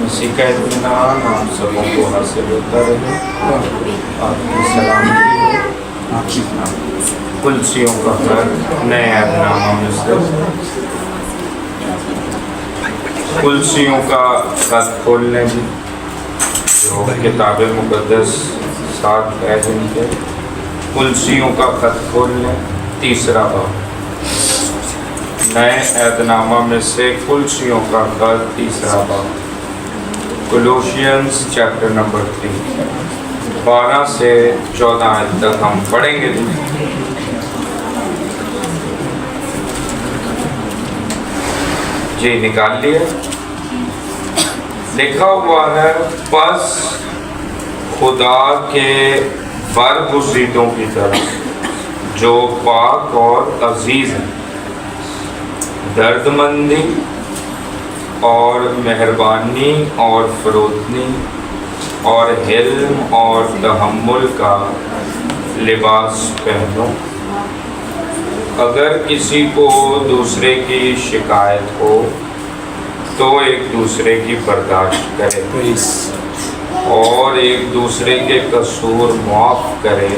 مسیح کا اطمینان آپ سبوں کو حاصل ہوتا رہے. آپ کی سلامتی ہو. کلسیوں کا خط نئے عہد نامہ میں سے کلسیوں کا خط کھول لیں جی، جو کتاب مقدس 7 ہے جن کے. کلسیوں کا خط کھول لیں، 3 باب. نئے عہد نامہ میں سے کلسیوں کا خط 3 باب. کولوسینس چیپٹر نمبر 3 12 سے 14 آیت تک ہم پڑھیں گے. جی نکال لیے. لکھا ہوا ہے، پس خدا کے برگزیدوں کی طرف جو پاک اور عزیز ہیں، درد مندی اور مہربانی اور فروتنی اور حلم اور تحمل کا لباس پہنو. اگر کسی کو دوسرے کی شکایت ہو تو ایک دوسرے کی برداشت کرے اور ایک دوسرے کے قصور معاف کرے،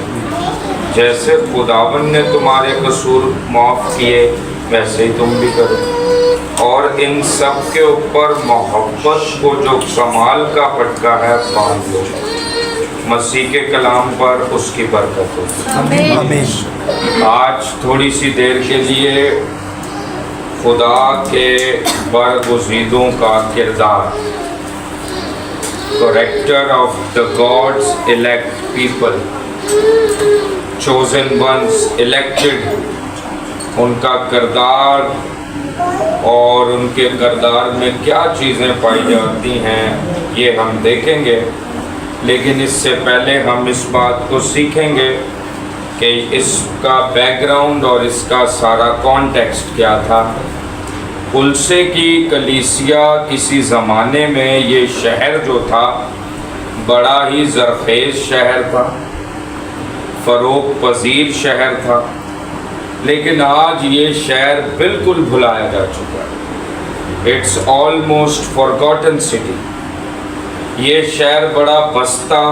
جیسے خداوند نے تمہارے قصور معاف کیے ویسے ہی تم بھی کرو. اور ان سب کے اوپر محبت کو جو کمال کا پٹکا ہے باندھ لو. مسیح کے کلام پر اس کی برکت ہو. آمین. آج تھوڑی سی دیر کے لیے خدا کے برگزیدوں کا کردار، character of the gods elect people, chosen ones, elected, ان کا کردار اور ان کے کردار میں کیا چیزیں پائی جاتی ہیں یہ ہم دیکھیں گے. لیکن اس سے پہلے ہم اس بات کو سیکھیں گے کہ اس کا بیک گراؤنڈ اور اس کا سارا کانٹیکسٹ کیا تھا. کلسے کی کلیسیا کسی زمانے میں یہ شہر جو تھا بڑا ہی زرخیز شہر تھا، فروغ پذیر شہر تھا. لیکن آج یہ شہر بالکل بھلایا جا چکا ہے. It's almost forgotten city. یہ شہر بڑا بستہ،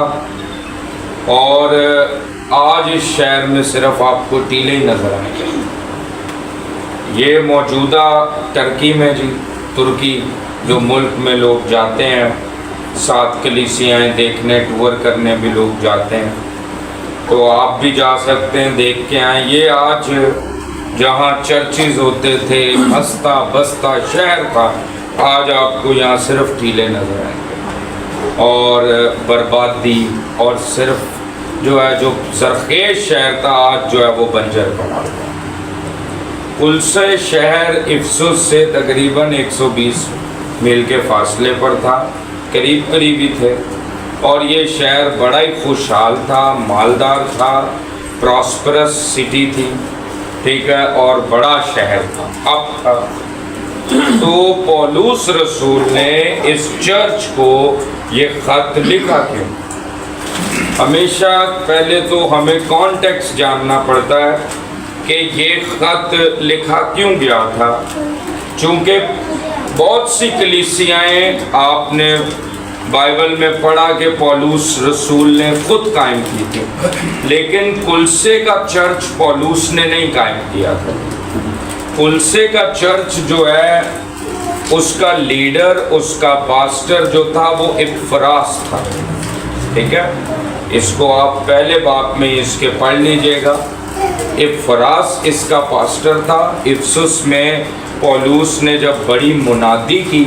اور آج اس شہر میں صرف آپ کو ٹیلے ہی نظر آئیں گے. یہ موجودہ ٹرکی میں جی، ترکی جو ملک میں لوگ جاتے ہیں، 7 کلیسیائیں دیکھنے، ٹور کرنے بھی لوگ جاتے ہیں، تو آپ بھی جا سکتے ہیں، دیکھ کے آئیں. یہ آج جہاں چرچز ہوتے تھے، ہنستا بستا شہر تھا، آج آپ کو یہاں صرف ٹیلے نظر آئیں گے اور بربادی، اور صرف جو زرخیز شہر تھا آج جو ہے وہ بنجر پڑا ہوا. کلسے شہر افسس سے تقریباً 120 میل کے فاصلے پر تھا، قریب قریبی تھے. اور یہ شہر بڑا ہی خوشحال تھا، مالدار تھا، پراسپرس سٹی تھی، ٹھیک ہے، اور بڑا شہر تھا. اب تھا تو پولس رسول نے اس چرچ کو یہ خط لکھا کیوں؟ ہمیشہ پہلے تو ہمیں کانٹیکسٹ جاننا پڑتا ہے کہ یہ خط لکھا کیوں گیا تھا. چونکہ بہت سی کلیسیائیں آپ نے بائبل میں پڑھا کہ پولس رسول نے خود قائم کی تھی، لیکن کلسے کا چرچ پولس نے نہیں قائم کیا تھا. کلسے کا چرچ جو ہے اس کا لیڈر، اس کا پاسٹر جو تھا وہ افراس تھا. ٹھیک ہے، اس کو آپ پہلے باب میں اس کے پڑھ لیجئے گا. افراس اس کا پاسٹر تھا. افسس میں پولس نے جب بڑی منادی کی،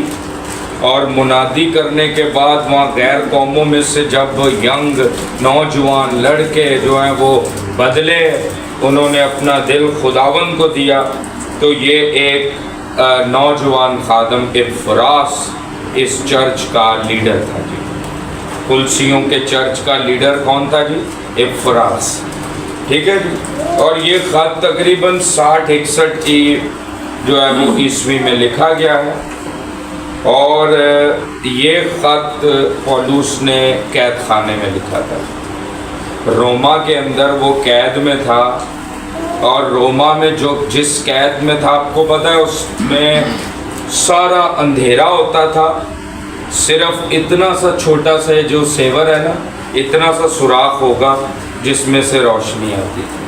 اور منادی کرنے کے بعد وہاں غیر قوموں میں سے جب ینگ نوجوان لڑکے جو ہیں وہ بدلے، انہوں نے اپنا دل خداوند کو دیا، تو یہ ایک نوجوان خادم افراس اس چرچ کا لیڈر تھا جی. کلسیوں کے چرچ کا لیڈر کون تھا جی؟ افراس. ٹھیک ہے جی. اور یہ خط تقریباً 60-61 کی جو ہے وہ عیسوی میں لکھا گیا ہے. اور یہ خط پولس نے قید خانے میں لکھا تھا. روما کے اندر وہ قید میں تھا، اور روما میں جس قید میں تھا آپ کو پتہ ہے اس میں سارا اندھیرا ہوتا تھا، صرف اتنا سا چھوٹا سا جو سیور ہے نا، اتنا سا سوراخ ہوگا جس میں سے روشنی آتی تھی،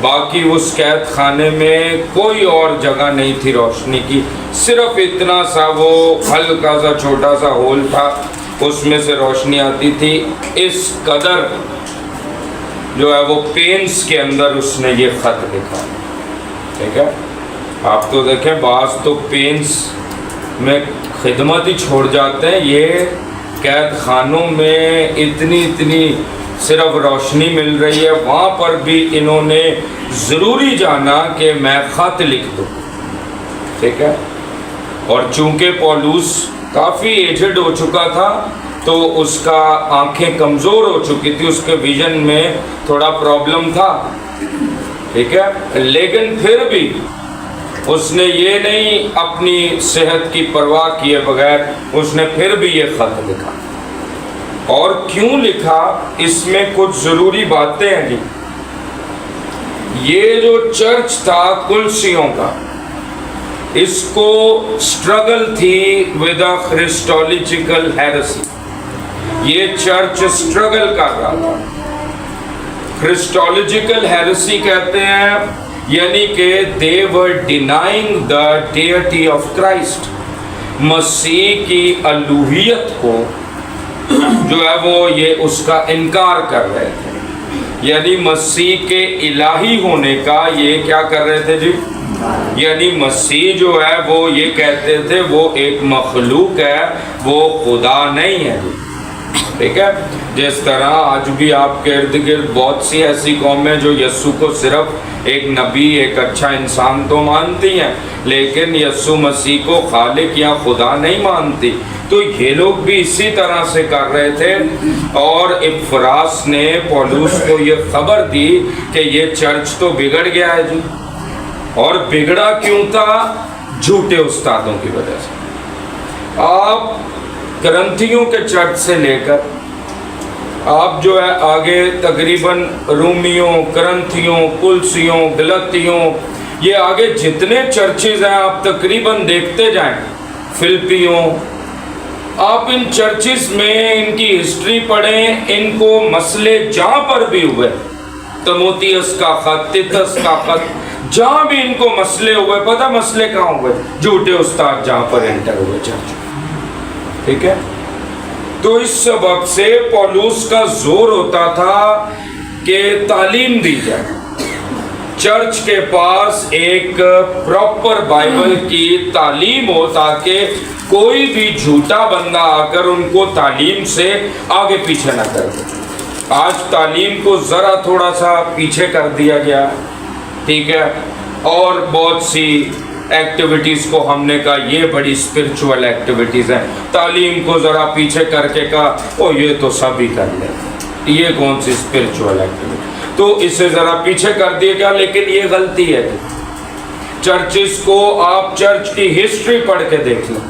باقی اس قید خانے میں کوئی اور جگہ نہیں تھی روشنی کی، صرف اتنا سا وہ ہلکا سا چھوٹا سا ہول تھا، اس میں سے روشنی آتی تھی۔ اس قدر جو ہے وہ پینس کے اندر اس نے یہ خط لکھا، ٹھیک ہے۔ آپ تو دیکھیں بعض تو پینس میں خدمت ہی چھوڑ جاتے ہیں، یہ قید خانوں میں اتنی صرف روشنی مل رہی ہے، وہاں پر بھی انہوں نے ضروری جانا کہ میں خط لکھ دوں، ٹھیک ہے۔ اور چونکہ پولوس کافی ایجڈ ہو چکا تھا تو اس کا آنکھیں کمزور ہو چکی تھی، اس کے ویژن میں تھوڑا پرابلم تھا، ٹھیک ہے، لیکن پھر بھی اس نے یہ نہیں اپنی صحت کی پرواہ کیے بغیر اس نے پھر بھی یہ خط لکھا۔ اور کیوں لکھا، اس میں کچھ ضروری باتیں ہیں جی۔ یہ جو چرچ تھا کلسیوں کا، اس کو سٹرگل تھی ود اے کرسٹولوجیکل ہیرسی، یہ چرچ سٹرگل کر رہا تھا۔ کرسٹولوجیکل ہیرسی کہتے ہیں یعنی کہ they were denying the deity of Christ، مسیح کی الوہیت کو جو ہے وہ یہ اس کا انکار کر رہے تھے، یعنی مسیح کے الہی ہونے کا یہ کیا کر رہے تھے جی، یعنی مسیح جو ہے وہ یہ کہتے تھے وہ ایک مخلوق ہے، وہ خدا نہیں ہے، ٹھیک ہے۔ جس طرح آج بھی آپ کے ارد گرد بہت سی ایسی قومیں جو یسوع کو صرف ایک نبی، ایک اچھا انسان تو مانتی ہیں، لیکن یسوع مسیح کو خالق یا خدا نہیں مانتی، تو یہ لوگ بھی اسی طرح سے کر رہے تھے۔ اور ابفراس نے پولوس کو یہ خبر دی کہ یہ چرچ تو بگڑ گیا ہے جی، اور بگڑا کیوں تھا؟ جھوٹے استادوں کی وجہ سے۔ آپ کرنتھیوں کے چرچ سے لے کر آپ جو ہے آگے تقریباً رومیوں، کرنتھیوں، کلسیوں، گلتیوں، یہ آگے جتنے چرچز ہیں آپ تقریباً دیکھتے جائیں، فلپیوں، آپ ان چرچز میں ان کی ہسٹری پڑھیں، ان کو مسئلے جہاں پر بھی ہوئے، تموتیس کا خط، تیتس کا خط، جہاں بھی ان کو مسئلے ہوئے، پتہ مسئلے کہاں ہوئے؟ جھوٹے استاد جہاں پر انٹر ہوئے چرچ، ٹھیک ہے۔ تو اس سبب سے پولوس کا زور ہوتا تھا کہ تعلیم دی جائے، چرچ کے پاس ایک پراپر بائبل کی تعلیم ہو تاکہ کوئی بھی جھوٹا بندہ آ کر ان کو تعلیم سے آگے پیچھے نہ کر دے۔ آج تعلیم کو ذرا تھوڑا سا پیچھے کر دیا گیا، ٹھیک ہے، اور بہت سی ایکٹیویٹیز کو ہم نے کہا یہ بڑی اسپرچول ایکٹیویٹیز ہیں، تعلیم کو ذرا پیچھے کر کے کہا او یہ تو سب ہی کر لیں، یہ کون سی اسپرچول ایکٹیویٹی، تو اسے ذرا پیچھے کر دیا گیا، لیکن یہ غلطی ہے۔ چرچز کو آپ چرچ کی ہسٹری پڑھ کے دیکھ لیں،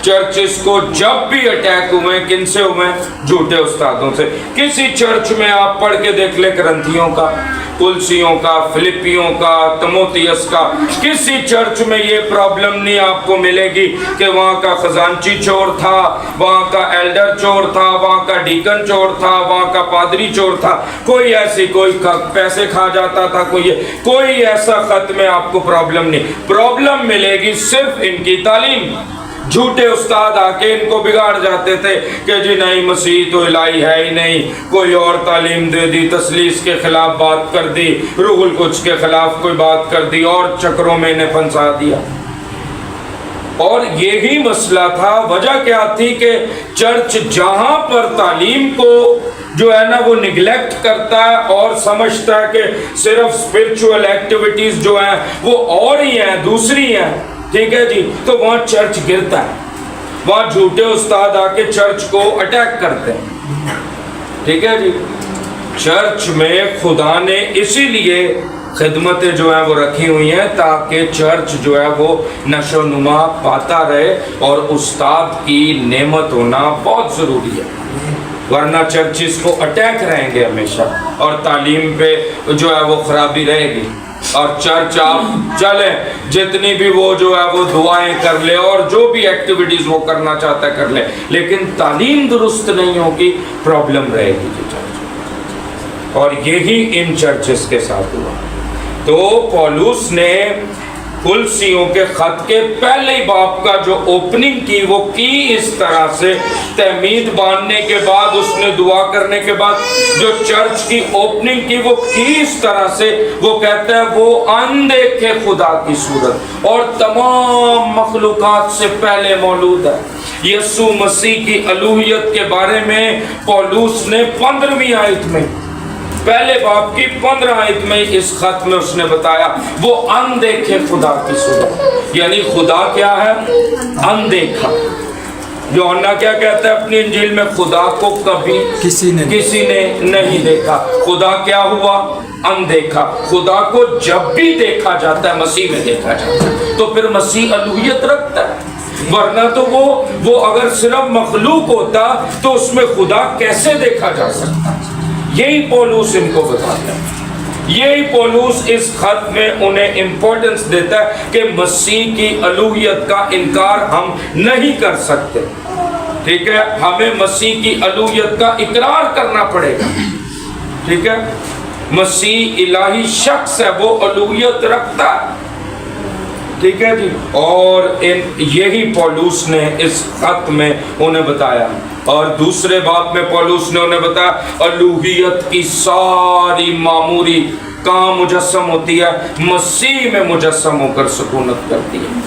چرچز کو جب بھی اٹیک ہوئے کن سے ہوئے؟ جھوٹے استادوں سے۔ کسی چرچ میں آپ پڑھ کے دیکھ لیں کرنتھیوں کا، کلسیوں کا، فلپیوں کا، تموتیس کا، کسی چرچ میں یہ پرابلم نہیں آپ کو ملے گی کہ وہاں کا خزانچی چور تھا، وہاں کا ایلڈر چور تھا، وہاں کا ڈیکن چور تھا، وہاں کا پادری چور تھا، کوئی ایسی کوئی پیسے کھا جاتا تھا، کوئی ایسا خط میں آپ کو پرابلم نہیں۔ پرابلم ملے گی صرف ان کی تعلیم۔ جھوٹے استاد آ کے ان کو بگاڑ جاتے تھے کہ جی نہیں مسیح تو الہی ہے ہی نہیں، کوئی اور تعلیم دے دی، تثلیث کے خلاف بات کر دی، روح القدس کے خلاف کوئی بات کر دی، اور چکروں میں انہیں پھنسا دیا۔ اور یہی مسئلہ تھا، وجہ کیا تھی کہ چرچ جہاں پر تعلیم کو جو ہے نا وہ نگلیکٹ کرتا ہے اور سمجھتا ہے کہ صرف اسپرچول ایکٹیویٹیز جو ہیں وہ اور ہی ہیں، دوسری ہیں، ٹھیک ہے جی، تو وہاں چرچ گرتا ہے، وہاں جھوٹے استاد آ کے چرچ کو اٹیک کرتے ہیں، ٹھیک ہے جی۔ چرچ میں خدا نے اسی لیے خدمتیں جو ہیں وہ رکھی ہوئی ہیں تاکہ چرچ جو ہے وہ نشو و نما پاتا رہے، اور استاد کی نعمت ہونا بہت ضروری ہے، ورنہ چرچز کو اٹیک رہیں گے ہمیشہ، اور تعلیم پہ جو ہے وہ خرابی رہے گی۔ और चर्च आप चले, जितनी भी वो जो है वो दुआएं कर ले और जो भी एक्टिविटीज वो करना चाहता है कर ले, लेकिन तालीम दुरुस्त नहीं होगी, प्रॉब्लम रहेगी जी चर्च। और यही इन चर्चेस के साथ हुआ। तो पौलुस ने कुलसियों के खत के पहले ही बाब का जो ओपनिंग की वो की इस तरह से, तहमीद बांधने के बाद, उसने दुआ करने के बाद जो चर्च की ओपनिंग की वो की इस तरह से, वो कहता है वो अनदेखे खुदा की सूरत और तमाम मखलूकात से पहले मौजूद है। यीशु मसीह की अलूहियत के बारे में पौलुस ने 15वीं आयत में, पहले बाब की 15 आयत में इस खत में उसने बताया वो अनदेखे खुदा की सूरत, यानी खुदा क्या है? अनदेखा। यूहन्ना क्या कहता है अपनी इंजील में? खुदा को कभी किसी ने नहीं देखा। खुदा क्या हुआ? अनदेखा। खुदा को जब भी देखा जाता है मसीह में देखा जाता है, तो फिर मसीह अलूहियत रखता है, वरना तो वो अगर सिर्फ मखलूक होता तो उसमें खुदा कैसे देखा जा सकता? यही पौलुस इनको बताता है। यही पौलुस इस खत में उन्हें इंपॉर्टेंस देता है कि मसीह की अलूहियत का इनकार हम नहीं कर सकते। ठीक है, हमें मसीह की अलूहियत का इकरार करना पड़ेगा। ठीक है, मसीह इलाही शख्स है, वो अलूहियत रखता है। ठीक है जी। और यही पौलुस ने इस खत में उन्हें बताया। और दूसरे बाब में पौलुस ने उन्हें बताया अलूहियत की सारी मामूरी कहाँ मुजस्सम होती है? मसीह में मुजस्सम होकर सुकूनत करती है।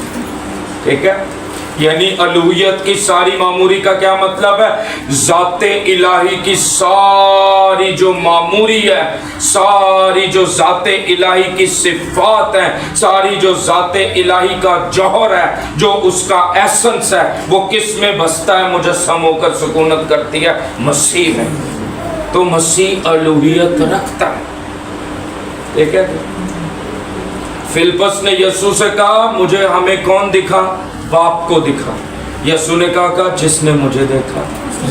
ठीक है, यानी अलूहियत की सारी मामूरी का क्या मतलब है? ज़ाते इलाही की सारी जो मामूरी है, सारी जो ज़ाते इलाही की सिफात है, सारी जो ज़ाते इलाही का जौहर है, जो उसका एसेंस है, वो किस में बसता है? मुजस्सम होकर सुकूनत करती है मसीह में। तो मसीह अलूहियत रखता है। ठीक है, फिलिप्पस ने यीशु से कहा मुझे हमें कौन दिखा? बाप को दिखा। यीशु ने कहा जिसने मुझे देखा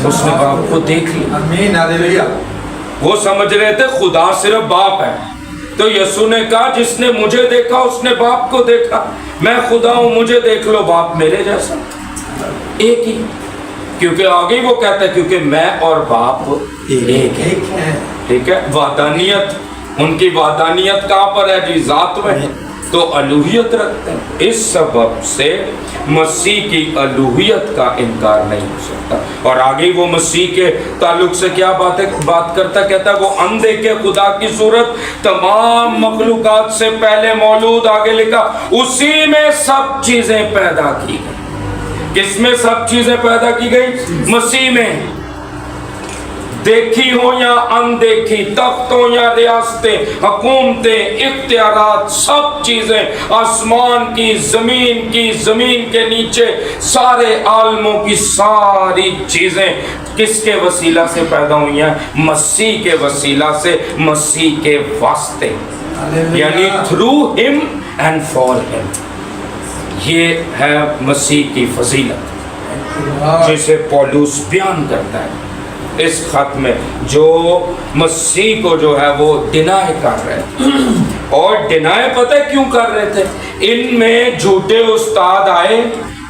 उसने बाप को देख लिया। आमीन, हालेलुया। वो समझ रहे थे खुदा सिर्फ बाप है, तो यीशु ने कहा जिसने मुझे देखा उसने बाप को देखा। मैं खुदा हूं, मुझे देख लो, बाप मेरे जैसा एक ही। क्योंकि आगे वो कहता है क्योंकि मैं और बाप एक है। ठीक है, वादानियत, उनकी वादानियत कहाँ पर है जी? जात में। तो अलूहियत रखते हैं। इस सबब से मसीह की अलूहियत का इनकार नहीं हो सकता। और आगे वो मसीह के ताल्लुक से क्या बात करता, कहता है वो अनदेखे खुदा की सूरत तमाम मखलूकात से पहले मौजूद, आगे लिखा उसी में सब चीजें पैदा की गई। किसमें सब चीजें पैदा की गई? मसीह में। देखी हो या अनदेखी, तख्त हो या रियासतें, हुकूमतें, इख्तियारात, सब चीजें, आसमान की, जमीन के नीचे सारे आलमों की सारी चीजें किसके वसीला से पैदा हुई हैं? मसीह के वसीला से, मसीह के वास्ते, यानी through him and for him. ये है मसीह की फजीलत जिसे पौलुस बयान करता है इस खत में, जो मसीह को जो है वो डिनाई कर रहे थे। और डिनाई पता है क्यों कर रहे थे? इनमें झूठे उस्ताद आए,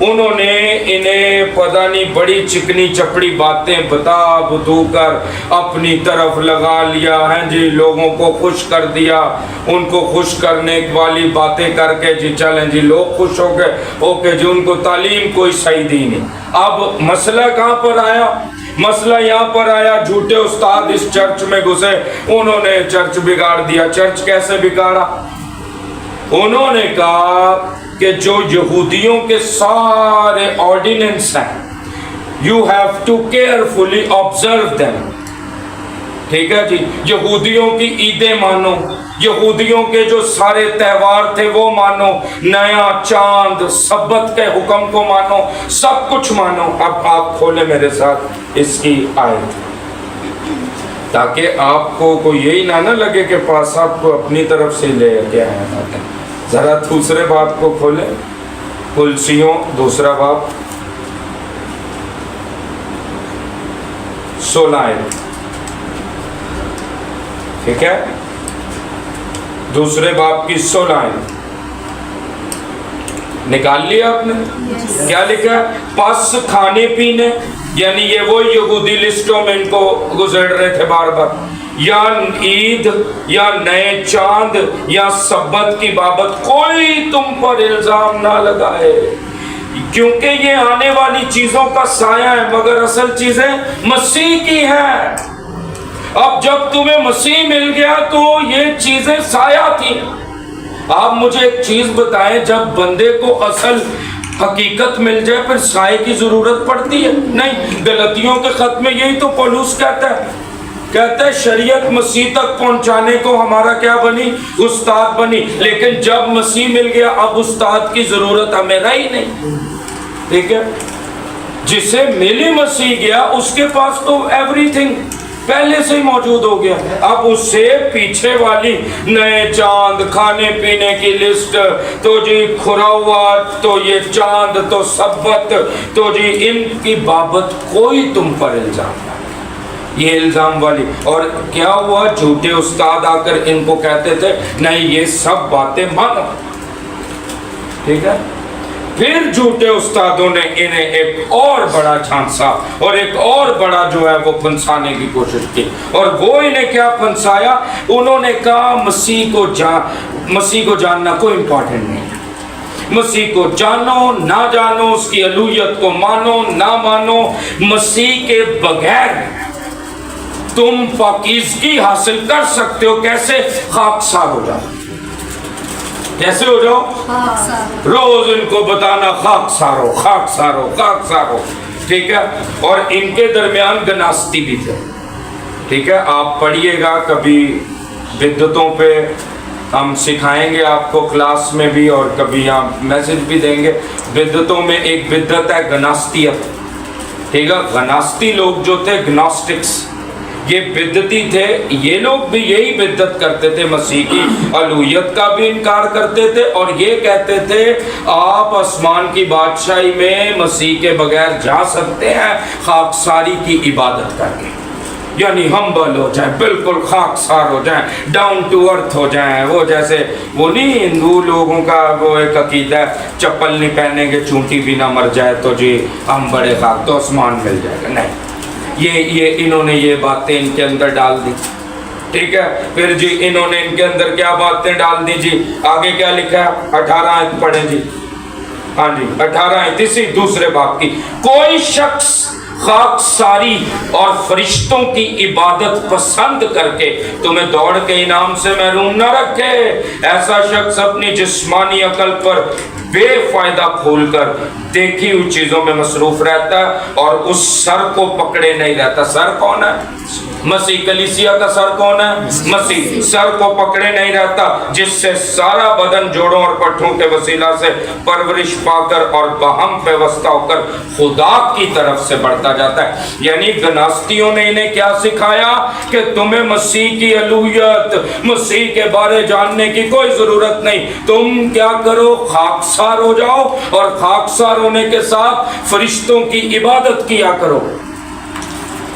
उन्होंने इन्हें पता नहीं बड़ी चिकनी चपड़ी बातें बता बतू कर अपनी तरफ लगा लिया है जी, लोगों को खुश कर दिया। उनको खुश करने वाली बातें करके जी चलें जी, लोग खुश हो गए, ओके जी, उनको तालीम कोई सही दी नहीं। अब मसला कहाँ पर आया? मसला यहाँ पर आया, झूठे उस्ताद इस चर्च में घुसे, उन्होंने चर्च बिगाड़ दिया। चर्च कैसे बिगाड़ा? उन्होंने कहा कि जो यहूदियों के सारे ऑर्डिनेंस हैं, you have to carefully observe them. ठीक है जी, यहूदियों की ईदें मानो, यहूदियों के जो सारे त्योहार थे वो मानो, नया चांद, सब्बत के हुक्म को मानो, सब कुछ मानो। अब आप खोले मेरे साथ इसकी आयत, ताकि आपको कोई यही ना लगे कि पास आपको अपनी तरफ से ले के आया था। जरा दूसरे बाब को खोले, कुलसियों दूसरा बाब 16। ठीक है, दूसरे बाब की 16 निकाल लिया आपने? क्या लिखा है? पस खाने पीने, यानी ये वो यहूदी लिस्टों में इनको गुजर रहे थे बार बार, या ईद या नए चांद या सब्बत की बाबत कोई तुम पर इल्जाम ना लगाए, क्योंकि ये आने वाली चीजों का साया है, मगर असल चीजें मसीह की हैं। अब जब तुम्हें मसीह मिल गया तो ये चीजें साया थी। आप मुझे एक चीज बताएं, जब बंदे को असल हकीकत मिल जाए फिर साए की जरूरत पड़ती है? नहीं। गलतियों के खत में यही तो पौलुस कहता है शरीयत मसीह तक पहुंचाने को हमारा क्या बनी? उस्ताद बनी। लेकिन जब मसीह मिल गया अब उस्ताद की जरूरत हमें रही नहीं। ठीक है, जिसे मिली मसीह गया उसके पास तो एवरीथिंग पहले से ही मौजूद हो गया। अब उससे पीछे वाली नए चांद, खाने पीने की लिस्ट, तो जी खुरावा, तो ये चांद, तो सब्बत, तो जी इनकी बाबत कोई तुम पर इल्जाम नहीं। ये इल्जाम वाली। और क्या हुआ? झूठे उस्ताद आकर इनको कहते थे नहीं ये सब बातें मानो। ठीक है, फिर झूठे उस्तादों ने इन्हें एक और बड़ा झांसा और एक और बड़ा जो है वो फंसाने की कोशिश की। और वो इन्हें क्या फंसाया? उन्होंने कहा मसीह को जानना कोई इंपॉर्टेंट नहीं है, मसीह को जानो ना जानो, उसकी अलूहियत को मानो ना मानो, मसीह के बगैर तुम पाकीज़गी हासिल कर सकते हो। कैसे? खाकसार हो जाओ। कैसे हो जाओ? रोज इनको बताना खाकसार हो, खाकसार हो, खाकसार हो। ठीक है, और इनके दरमियान गनास्ती भी थे। ठीक है, आप पढ़िएगा कभी बिद्दतों पे, हम सिखाएंगे आपको क्लास में भी और कभी आप मैसेज भी देंगे। बिद्दतों में एक बिद्दत है गनास्तियत। ठीक है, गनास्ती लोग जो थे, ग्नोस्टिक्स, ये बिद्दती थे। ये लोग भी यही बिद्दत करते थे, मसीह की अलूहियत का भी इनकार करते थे और ये कहते थे आप आसमान की बादशाही में मसीह के बगैर जा सकते हैं खाकसारी की इबादत करके, यानी हम्बल हो जाए, बिल्कुल खाकसार हो जाए, डाउन टू अर्थ हो जाए। वो जैसे वो नहीं हिंदू लोगों का वो एक अकीदा है, चप्पल नहीं पहनेंगे चूंटी भी ना मर जाए तो जी हम बड़े खाक तो आसमान मिल जाएगा। नहीं, ये इन्होंने ये बातें इनके अंदर डाल दी। ठीक है, फिर जी इन्होंने इनके अंदर क्या बातें डाल दी जी? आगे क्या लिखा है? 18 आयत पढ़ें जी। हाँ जी, 18 आयत इसी दूसरे बाब की। कोई शख्स खाकसारी और फरिश्तों की इबादत पसंद करके तुम्हें दौड़ के इनाम से महरूम न रखे। ऐसा शख्स अपनी जिस्मानी अकल पर बेफायदा खोलकर देखी हुई चीजों में मसरूफ रहता है और उस सर को पकड़े नहीं रहता। सर कौन है? मसीह। कलीसिया का सर कौन है? मसीह। सर को पकड़े नहीं रहता, जिससे सारा बदन जोड़ों और पट्टों के वसीला से परवरिश पाकर और बहम पेवस्ता होकर खुदा की तरफ से बढ़ता जाता है। यानी गनास्तियों ने इन्हें क्या सिखाया कि तुम्हें मसीह की अलूहियत, मसीह के बारे जानने की कोई जरूरत नहीं। तुम क्या करो? खाकसार हो जाओ और खाकसार होने के साथ फरिश्तों की इबादत किया करो।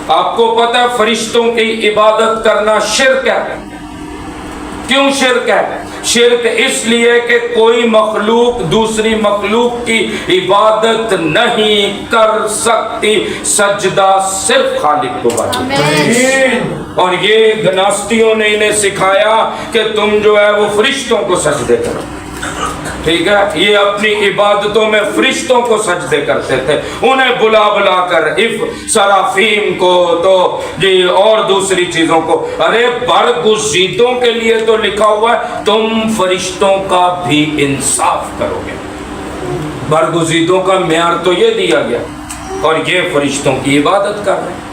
आपको पता है फरिश्तों की इबादत करना शिर्क है। क्यों शिर्क है? शिर्क इसलिए कि कोई मखलूक दूसरी मखलूक की इबादत नहीं कर सकती, सजदा सिर्फ खालिक को बता। और ये गनास्तियों ने इन्हें सिखाया कि तुम जो है वो फरिश्तों को सजदे करो। ठीक है, ये अपनी इबादतों में फरिश्तों को सजदे करते थे, उन्हें बुला बुला कर इफ सराफीम को तो जी और दूसरी चीजों को। अरे बरगुज़ीदों के लिए तो लिखा हुआ है तुम फरिश्तों का भी इंसाफ करोगे। बरगुज़ीदों का मेयार तो ये दिया गया और ये फरिश्तों की इबादत कर रहे हैं।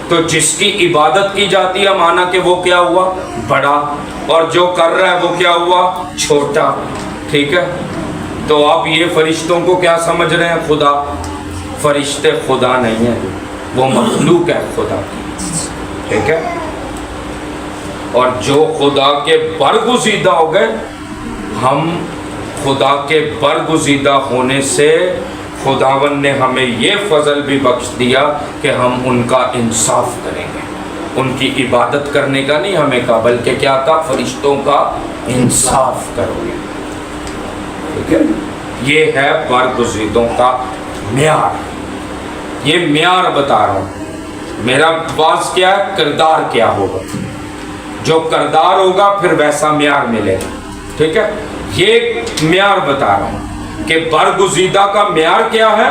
तो जिसकी इबादत की जाती है माना कि वो क्या हुआ? बड़ा, और जो कर रहा है वो क्या हुआ? छोटा। ठीक है, तो आप ये फरिश्तों को क्या समझ रहे हैं? खुदा। फरिश्ते खुदा नहीं है, वो मखलूक है खुदा की। ठीक है, और जो खुदा के बरगुज़ीदा हो गए, हम खुदा के बरगुज़ीदा होने से खुदावन ने हमें ये फजल भी बख्श दिया कि हम उनका इंसाफ करेंगे ان کی عبادت کرنے کا نہیں ہمیں کہا، بلکہ کیا کہا؟ فرشتوں کا انصاف کرو گے. ٹھیک ہے، یہ ہے برگزیدوں کا معیار. یہ معیار بتا رہا ہوں. میرا باز کیا ہے؟ کردار کیا ہوگا. جو کردار ہوگا پھر ویسا معیار ملے گا. ٹھیک ہے، یہ معیار بتا رہا ہوں کہ برگزیدہ کا معیار کیا ہے.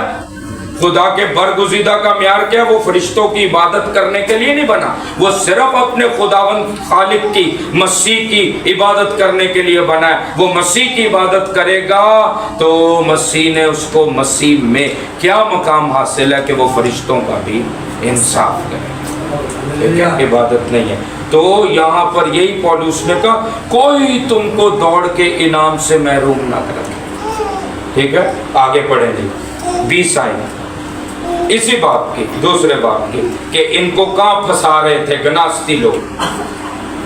خدا کے برگزیدہ کا معیار کیا ہے؟ وہ فرشتوں کی عبادت کرنے کے لیے نہیں بنا، وہ صرف اپنے خداوند خالق کی، مسیح کی عبادت کرنے کے لیے بنا ہے. وہ مسیح کی عبادت کرے گا تو مسیح نے اس کو مسیح میں کیا مقام حاصل ہے کہ وہ فرشتوں کا بھی انصاف کرے. عبادت نہیں ہے. تو یہاں پر یہی پولس نے کہا کوئی تم کو دوڑ کے انعام سے محروم نہ کرے. ٹھیک ہے، آگے پڑھیں جی 20 آئیں اسی بات کی، دوسرے بات کی کہ ان کو کہاں پھنسا رہے تھے گناستی لوگ.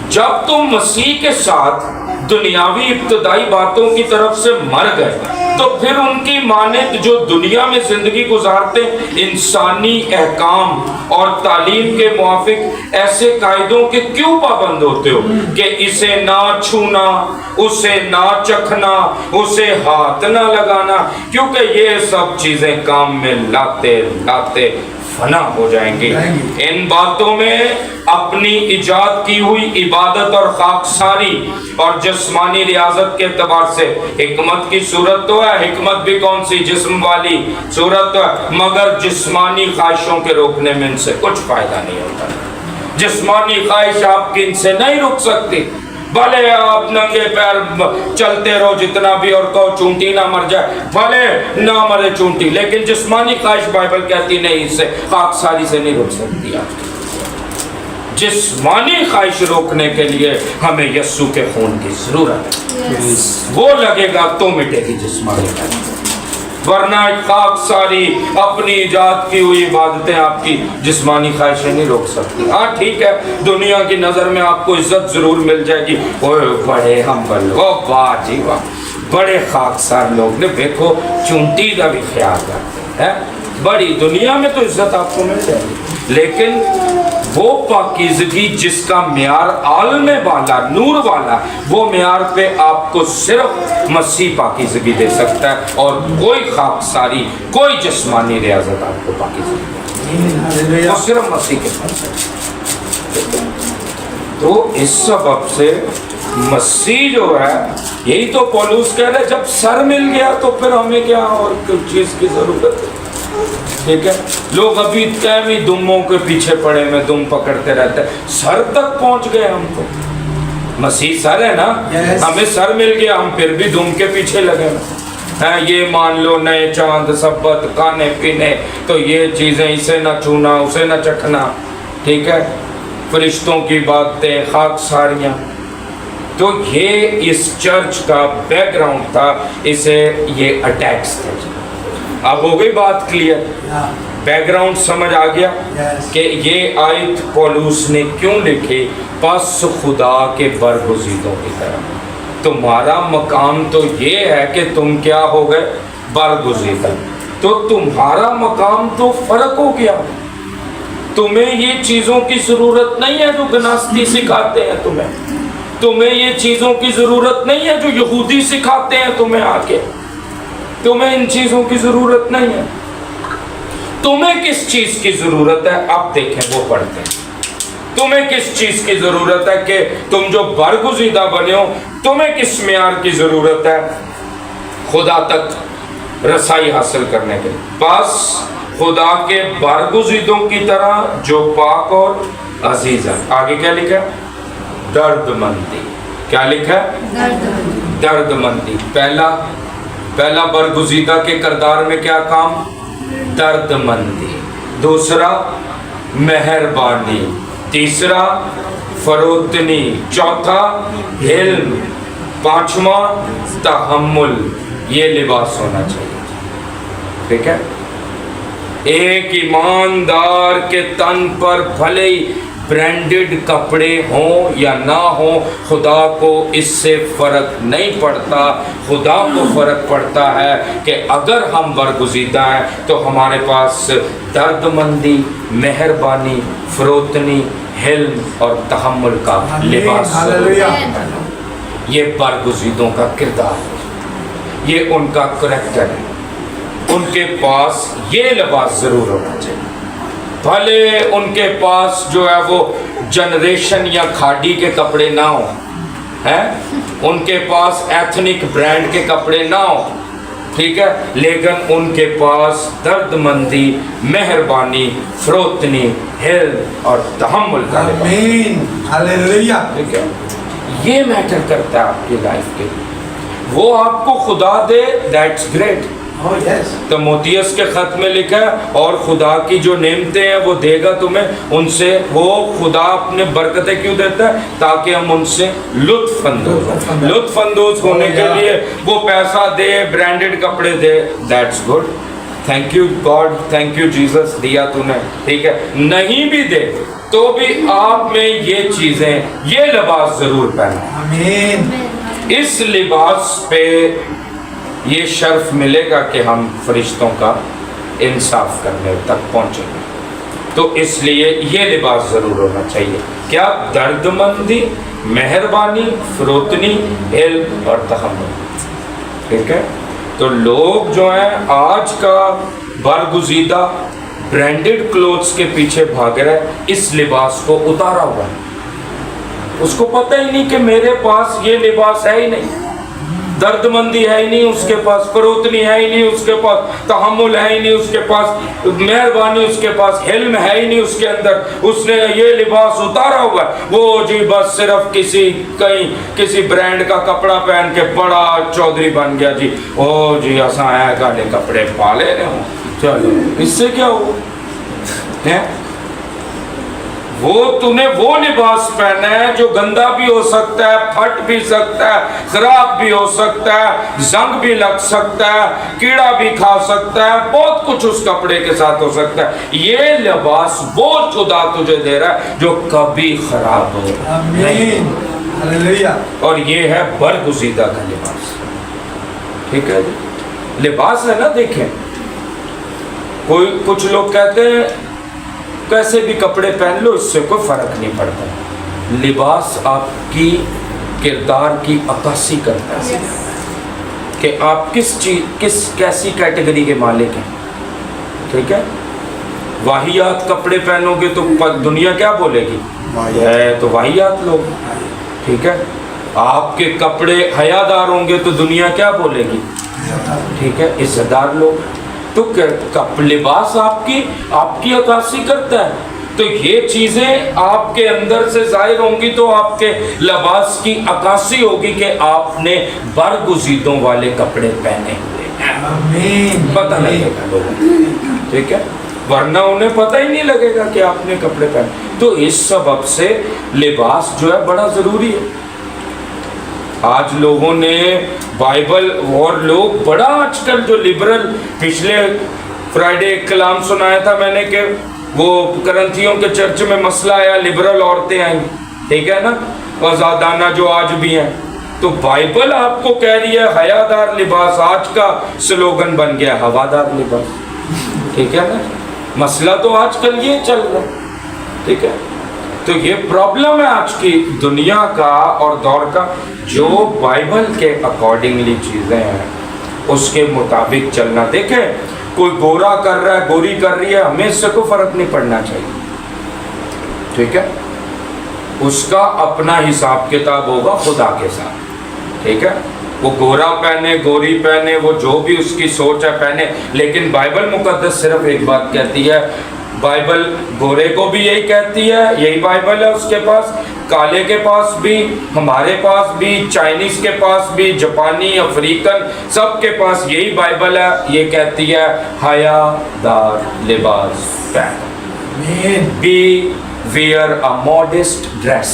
جب تم مسیح کے ساتھ دنیاوی ابتدائی باتوں کی طرف سے مر گئے تو پھر ان کی مانند جو دنیا میں زندگی گزارتے انسانی احکام اور تعلیم کے موافق ایسے قاعدوں کے کیوں پابند ہوتے ہو کہ اسے نہ چھونا، اسے نہ چکھنا، اسے ہاتھ نہ لگانا، کیونکہ یہ سب چیزیں کام میں لاتے لاتے فنا ہو جائیں گی. ان باتوں میں اپنی ایجاد کی ہوئی عبادت اور خاکساری اور جسمانی ریاضت کے اعتبار سے حکمت کی صورت تو ہے. حکمت بھی کون سی؟ جسم والی صورت تو ہے، مگر جسمانی خواہشوں کے روکنے میں ان سے کچھ فائدہ نہیں ہوتا. جسمانی خواہش آپ کی ان سے نہیں رک سکتی. بھلے آپ ننگے پیر چلتے رہو جتنا بھی اور کہو چونٹی نہ مر جائے، بھلے نہ مرے چونٹی، لیکن جسمانی خواہش بائبل کہتی نہیں، اس سے خاکساری سے نہیں رک سکتی. آپ جسمانی خواہش روکنے کے لیے ہمیں یسوع کے خون کی ضرورت ہے. وہ لگے گا تو مٹے گی جسمانی خواہش، ورنہ خاکساری اپنی ایجاد کی ہوئی عبادتیں آپ کی جسمانی خواہشیں نہیں روک سکتی. ہاں ٹھیک ہے، دنیا کی نظر میں آپ کو عزت ضرور مل جائے گی، اوہ بڑے ہمبل، او واہ جی واہ، بڑے خاکسار لوگ نے، دیکھو چونٹی کا بھی خیال کرتے ہیں. بڑی دنیا میں تو عزت آپ کو مل جائے گی، لیکن وہ پاکیزگی جس کا معیار عالم والا، نور والا، وہ معیار پہ آپ کو صرف مسیح پاکیزگی دے سکتا ہے، اور کوئی خاکساری، کوئی جسمانی ریاضت آپ کو پاکیزگی وہ صرف مسیح کے پاس. تو اس سبب سے مسیح جو ہے، یہی تو پولس کہہ رہے جب سر مل گیا تو پھر ہمیں کیا اور کچھ چیز کی ضرورت ہے. ٹھیک ہے، لوگ ابھی بھی دموں کے پیچھے پڑے میں دم پکڑتے رہتے ہیں. سر تک پہنچ گئے ہم تو، مسیح سر ہے نا، ہمیں سر مل گیا، ہم پھر بھی دم کے پیچھے لگے ہیں. یہ مان لو نئے چاند، سبت، کھانے پینے، تو یہ چیزیں، اسے نہ چھونا، اسے نہ چکھنا. ٹھیک ہے، فرشتوں کی باتیں، خاکساریاں. تو یہ اس چرچ کا بیک گراؤنڈ تھا، اسے یہ اٹیکس تھے. اب ہو گئی بات کلیئر، بیک گراؤنڈ سمجھ آ گیا کہ یہ آیت پولس نے کیوں لکھی. پس خدا کے برگزیدوں کی طرح تمہارا مقام تو یہ ہے کہ تم کیا ہو گئے؟ برگزیدہ. تو تمہارا مقام تو فرق ہو گیا. تمہیں یہ چیزوں کی ضرورت نہیں ہے جو گناستی سکھاتے ہیں تمہیں یہ چیزوں کی ضرورت نہیں ہے جو یہودی سکھاتے ہیں تمہیں آ کے. تمہیں ان چیزوں کی ضرورت نہیں ہے. تمہیں کس چیز کی ضرورت ہے؟ اب دیکھیں، وہ پڑھتے ہیں. تمہیں کس چیز کی ضرورت ہے کہ تم جو برگزیدہ بنے ہو، تمہیں کس معیار کی ضرورت ہے خدا تک رسائی حاصل کرنے کے؟ بس خدا کے برگزیدوں کی طرح جو پاک اور عزیز ہے. آگے کیا لکھا ہے؟ درد مندی. کیا لکھا ہے؟ درد مندی. پہلا برگزیدہ کے کردار میں کیا کام؟ درد مندی. دوسرا مہربانی. تیسرا فروتنی. چوتھا علم. پانچواں تحمل. یہ لباس ہونا چاہیے. ٹھیک ہے، एक ईमानदार के तन पर भले ही ब्रांडेड कपड़े हों या ना हों, खुदा को इससे फ़र्क नहीं पड़ता। खुदा को फ़र्क पड़ता है कि अगर हम बरगुज़ीदा हैं तो हमारे पास दर्दमंदी, मेहरबानी, फ़रोतनी, हिल्म और तहम्मुल का लिबास। ये बरगुज़ीदों का किरदार है, ये उनका करैक्टर है। उनके पास ये लिबास ज़रूर होना चाहिए। भले उनके पास जो है वो जनरेशन या खाड़ी के कपड़े ना हो, हैं, उनके पास एथनिक ब्रांड के कपड़े ना हो, ठीक है, लेकिन उनके पास दर्दमंदी, मेहरबानी, फ़रोतनी, हिल्म और तहम्मुल का लिबास। ठीक है, ये मैटर करता है आपकी लाइफ के लिए। वो आपको खुदा दे, दैट्स ग्रेट। तो मोतियस के खत में लिखा है, और खुदा की जो नेमतें हैं वो देगा तुम्हें, उनसे वो खुदा अपने बरकतें क्यों देता है? ताकि हम उनसे लुत्फ अंदोज होने के लिए वो पैसा दे, ब्रांडेड कपड़े दे, that's good, thank you God, thank you Jesus, दिया तूने, ठीक है। नहीं भी दे तो भी आप में ये चीजें, ये लिबास जरूर पहना। इस लिबास पे ये शर्फ मिलेगा कि हम फरिश्तों का इंसाफ करने तक पहुंचेंगे। तो इसलिए ये लिबास ज़रूर होना चाहिए। क्या? दर्दमंदी, मेहरबानी, फ़रोतनी, इल्म और तहम्मुल। ठीक है, तो लोग जो हैं आज का बरगुज़ीदा ब्रांडेड क्लोथ्स के पीछे भाग रहा है, इस लिबास को उतारा हुआ है। उसको पता ही नहीं कि मेरे पास ये लिबास है ही नहीं, दर्दमंदी है ही नहीं उसके पास, फरोतनी है ही नहीं उसके पास, तहम्मुल है ही नहीं उसके पास, मेहरबानी उसके पास, हिल्म है ही नहीं उसके अंदर। उसने ये लिबास उतारा हुआ है, वो जी बस सिर्फ किसी ब्रांड का कपड़ा पहन के बड़ा चौधरी बन गया जी। ओ जी असा है गाले कपड़े पाले रहे हो, चलो इससे क्या हुआ है? वो तूने वो लिबास पहना है जो गंदा भी हो सकता है, फट भी सकता है, खराब भी हो सकता है, जंग भी लग सकता है, कीड़ा भी खा सकता है, बहुत कुछ उस कपड़े के साथ हो सकता है। ये लिबास वो खुदा तुझे दे रहा है जो कभी खराब हो नहीं। और ये है बरगुज़ीदा का लिबास। ठीक है, लिबास है ना। देखें, कुछ लोग कहते हैं कैसे भी कपड़े पहन लो इससे कोई फर्क नहीं पड़ता। लिबास आपकी किरदार की अक्कासी करता है कि आप कैसी कैटेगरी के मालिक हैं। ठीक है, वाहियात कपड़े पहनोगे तो दुनिया क्या बोलेगी? है तो वाहियात लोग। ठीक है, आपके कपड़े हयादार होंगे तो दुनिया क्या बोलेगी? ठीक है, इज्जतदार लोग। तो लिबास आपकी अक्कासी करता है। तो ये चीजें आपके अंदर से जाहिर होंगी तो आपके लिबास की अक्कासी होगी कि आपने बरगुज़ीदों वाले कपड़े पहने हुए हैं। पता लगेगा लोगों को। ठीक है, वरना उन्हें पता ही नहीं लगेगा कि आपने कपड़े पहने। तो इस सबब से लिबास जो है बड़ा जरूरी है। आज लोगों ने बाइबल, और लोग बड़ा आजकल जो लिबरल, पिछले फ्राइडे कलाम सुनाया था मैंने कि वो करंथियों के चर्च में मसला आया, लिबरल औरतें आई, ठीक है ना, आज़ादाना जो आज भी हैं। तो बाइबल आपको कह रही है हयादार लिबास, आज का स्लोगन बन गया हवादार लिबास। ठीक है ना, मसला तो आजकल ये चल रहा है। ठीक है, तो ये प्रॉब्लम है आज की दुनिया का और दौर का। जो बाइबल के अकॉर्डिंगली चीज़ें हैं उसके मुताबिक चलना। देखें, कोई गोरा कर रहा है, गोरी कर रही है, हमें इससे कोई फर्क नहीं पड़ना चाहिए। ठीक है, उसका अपना हिसाब किताब होगा खुदा के साथ। ठीक है, वो गोरा पहने, गोरी पहने, वो जो भी उसकी सोच है पहने, लेकिन बाइबल मुकद्दस सिर्फ एक बात कहती है। बाइबल गोरे को भी यही कहती है, यही बाइबल है उसके पास, काले के पास भी, हमारे पास भी, चाइनीज के पास भी, जापानी, अफ्रीकन, सबके पास यही बाइबल है। ये कहती है हयादार लिबास पहनो, बी वियर अ मॉडेस्ट ड्रेस।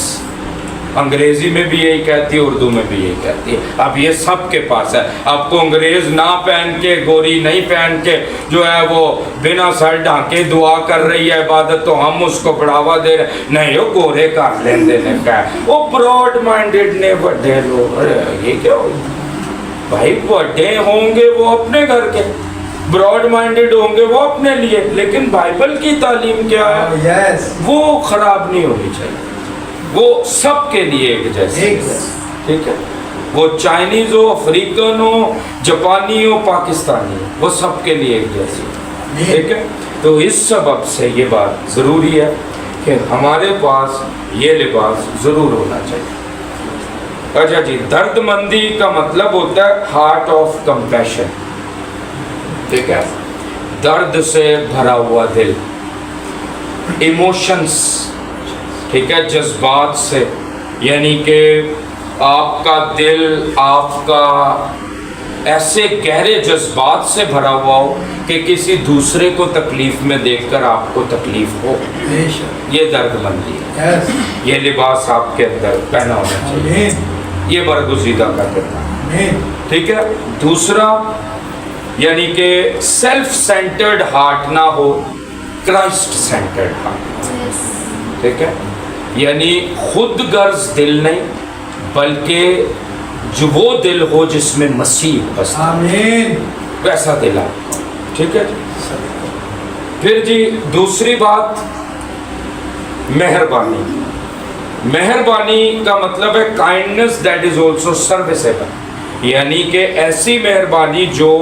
انگریزی میں بھی یہی کہتی ہے, اردو میں بھی یہی کہتی ہے. اب یہ سب کے پاس ہے. آپ کو انگریز نہ پہن کے, گوری نہیں پہن کے جو ہے وہ بنا سر ڈھانکے دعا کر رہی ہے عبادت, تو ہم اس کو بڑھاوا دے رہے نہیں. وہ گورے کر لین دینے کا ہے, وہ براڈ مائنڈیڈ نے بڑے لوگ. یہ کیا ہو بھائی, بڑے ہوں گے وہ اپنے گھر کے, براڈ مائنڈیڈ ہوں گے وہ اپنے لیے, لیکن بائبل کی تعلیم کیا ہے وہ خراب نہیں ہونی چاہیے. وہ سب کے لیے ایک جیسے, ٹھیک ہے, وہ چائنیز ہو, افریقن ہو, جاپانی ہو, پاکستانی ہو, وہ سب کے لیے ایک جیسی, ٹھیک ہے. تو اس سبب سے یہ بات ضروری ہے کہ ہمارے پاس یہ لباس ضرور ہونا چاہیے. اچھا جی, درد مندی کا مطلب ہوتا ہے ہارٹ آف کمپیشن, ٹھیک ہے, درد سے بھرا ہوا دل, ایموشنز, ٹھیک ہے, جذبات سے, یعنی کہ آپ کا دل آپ کا ایسے گہرے جذبات سے بھرا ہوا ہو کہ کسی دوسرے کو تکلیف میں دیکھ کر آپ کو تکلیف ہو. یہ درد مندی ہے. یہ لباس آپ کے اندر پہنا ہونا چاہیے, یہ برگزیدہ کا کردار, ٹھیک ہے. دوسرا یعنی کہ سیلف سینٹرڈ ہارٹ نہ ہو, کرائسٹ سینٹرڈ ہارٹ, ٹھیک ہے. یعنی خود غرض دل نہیں, بلکہ جو وہ دل ہو جس میں مسیح بستا, آمین, ویسا دل آپ, ٹھیک ہے. پھر جی دوسری بات, مہربانی. مہربانی کا مطلب ہے کائنڈنس دیٹ از آلسو سروسیبل, یعنی کہ ایسی مہربانی جو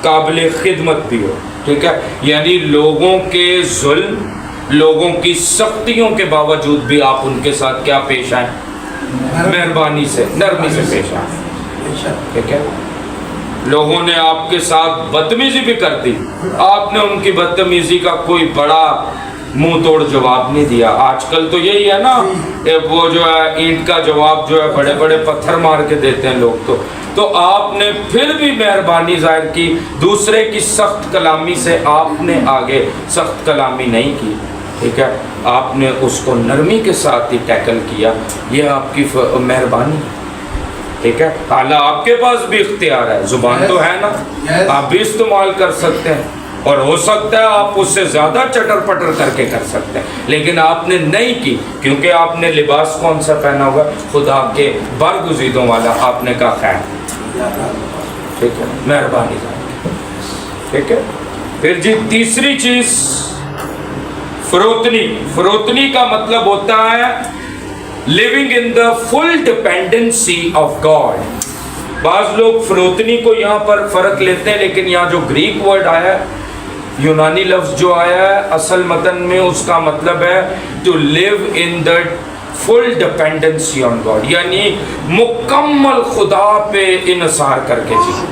قابل خدمت بھی ہو, ٹھیک ہے. یعنی لوگوں کے ظلم, لوگوں کی سختیوں کے باوجود بھی آپ ان کے ساتھ کیا پیش آئیں, مہربانی سے, نرمی سے پیش آئیں, ٹھیک ہے. لوگوں نے آپ کے ساتھ بدتمیزی بھی کر دی, آپ نے ان کی بدتمیزی کا کوئی بڑا منہ توڑ جواب نہیں دیا. آج کل تو یہی ہے نا, وہ جو ہے اینٹ کا جواب جو ہے بڑے بڑے پتھر مار کے دیتے ہیں لوگ. تو آپ نے پھر بھی مہربانی ظاہر کی, دوسرے کی سخت کلامی سے آپ نے آگے سخت کلامی نہیں کی, ٹھیک ہے. آپ نے اس کو نرمی کے ساتھ ہی ٹیکل کیا, یہ آپ کی مہربانی, ٹھیک ہے. حالانکہ آپ کے پاس بھی اختیار ہے, زبان تو ہے نا, آپ بھی استعمال کر سکتے ہیں, اور ہو سکتا ہے آپ اس سے زیادہ چٹر پٹر کر کے کر سکتے ہیں, لیکن آپ نے نہیں کی, کیونکہ آپ نے لباس کون سا پہنا ہوا, خدا کے برگزیدوں والا. آپ نے کہا خیر, ٹھیک ہے, مہربانی, ٹھیک ہے. پھر جی تیسری چیز, فروتنی. فروتنی کا مطلب ہوتا ہے living in the full dependency of God. بعض لوگ فروتنی کو یہاں پر فرق لیتے ہیں, لیکن یہاں جو گریک ورڈ آیا ہے, یونانی لفظ جو آیا ہے, اصل متن میں اس کا مطلب ہے to live in the full dependency on God, یعنی مکمل خدا پہ انحصار کر کے جی.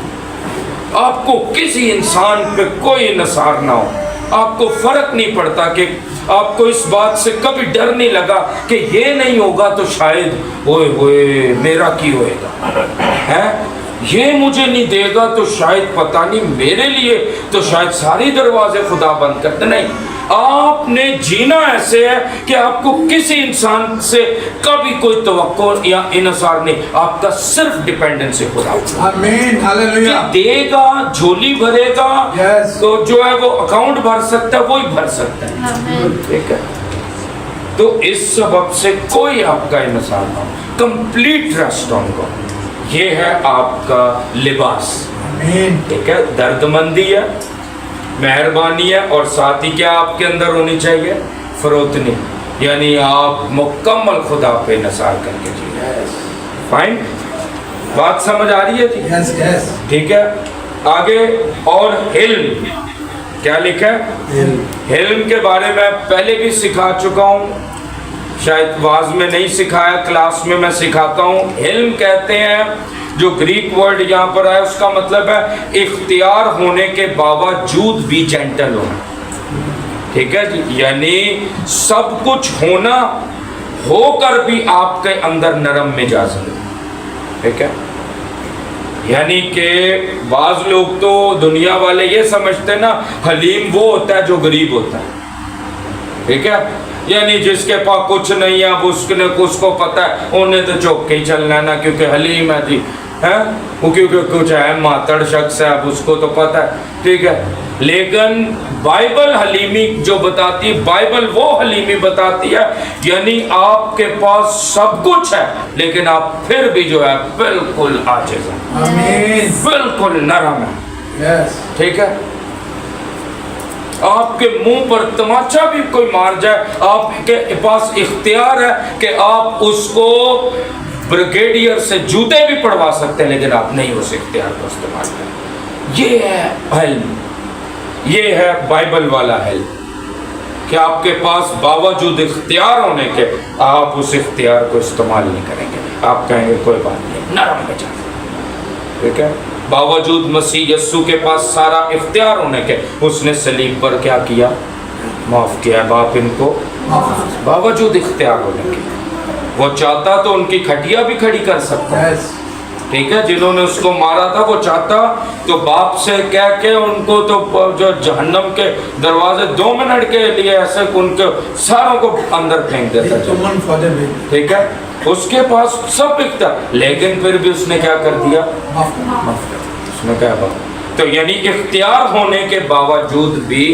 آپ کو کسی انسان پہ کوئی انحصار نہ ہو, آپ کو فرق نہیں پڑتا کہ آپ کو اس بات سے کبھی ڈر نہیں لگا کہ یہ نہیں ہوگا تو شاید ہوئے ہوئے میرا کی ہوئے گا, ہے یہ مجھے نہیں دے گا تو شاید پتہ نہیں میرے لیے تو شاید ساری دروازے خدا بند کرتے. نہیں, آپ نے جینا ایسے ہے کہ آپ کو کسی انسان سے کبھی کوئی توقع یا انحصار نہیں, آپ کا صرف ڈیپینڈنس ہے خدا. آمین, ہاللویا. دے گا, جھولی بھرے گا, تو جو ہے وہ اکاؤنٹ بھر سکتا ہے, وہی بھر سکتا ہے, ٹھیک ہے. تو اس سبب سے کوئی آپ کا انحصار نہ ہو, کمپلیٹ ٹرسٹ آن گاڈ. یہ ہے آپ کا لباس, ٹھیک ہے. درد مندی ہے, مہربانی ہے, اور ساتھ ہی کیا آپ کے اندر ہونی چاہیے, فروتنی, یعنی آپ مکمل خدا پہ انحصار کر کے جیئے. فائن, بات سمجھ آ رہی ہے جی, ٹھیک ہے. آگے, اور حلم, کیا لکھا ہے, حلم کے بارے میں پہلے بھی سکھا چکا ہوں, شاید واز میں نہیں سکھایا, کلاس میں میں سکھاتا ہوں. حلم کہتے ہیں, جو گریک ورڈ یہاں پر ہے اس کا مطلب ہے اختیار ہونے کے باوجود بھی جینٹل ہونا, ٹھیک ہے جی. یعنی سب کچھ ہونا ہو کر بھی آپ کے اندر نرم مزاج ہے, ٹھیک ہے. یعنی کہ بعض لوگ تو دنیا والے یہ سمجھتے ہیں نا, حلیم وہ ہوتا ہے جو غریب ہوتا ہے, ٹھیک ہے. यानी जिसके पास कुछ नहीं है अब उसको पता है उन्हें तो चौक के ही चलना है ना, क्योंकि हलीम है जी, है वो, क्योंकि कुछ है मातड़ शख्स है, अब उसको तो पता है, ठीक है। लेकिन बाइबल हलीमी जो बताती है, बाइबल वो हलीमी बताती है, यानी आपके पास सब कुछ है लेकिन आप फिर भी जो है बिल्कुल आजिज़ हैं, आमीन, बिल्कुल नरम है, ठीक है। आपके मुंह पर तमाचा भी कोई मार जाए, आपके पास इख्तियार है कि आप उसको ब्रिगेडियर से जूते भी पड़वा सकते हैं, लेकिन आप नहीं उस इख्तियार को इस्तेमाल करें। ये है इल्म, ये है बाइबल वाला इल्म कि आपके पास बावजूद इख्तियार होने के आप उस इख्तियार को इस्तेमाल नहीं करेंगे। आप कहेंगे कोई बात नहीं, नरम बचा, ठीक है। बावजूद मसीह यस्सु के पास सारा इख्तियार होने के उसने सलीब पर क्या किया? माफ किया। बाप इनको बावजूद इख्तियार होने के, वो चाहता तो उनकी खटिया भी खड़ी कर सकता है, ठीक है। जिन्होंने उसको मारा था वो चाहता तो बाप से कह के उनको तो जो जहन्नम के दरवाजे 2 मिनट के लिए ऐसे उनके सारों को अंदर फेंक देता, ठीक है। उसके पास सब बिकता, लेकिन फिर भी उसने क्या कर दिया? उसने क्या बात। तो यानी इख्तियार होने के बावजूद भी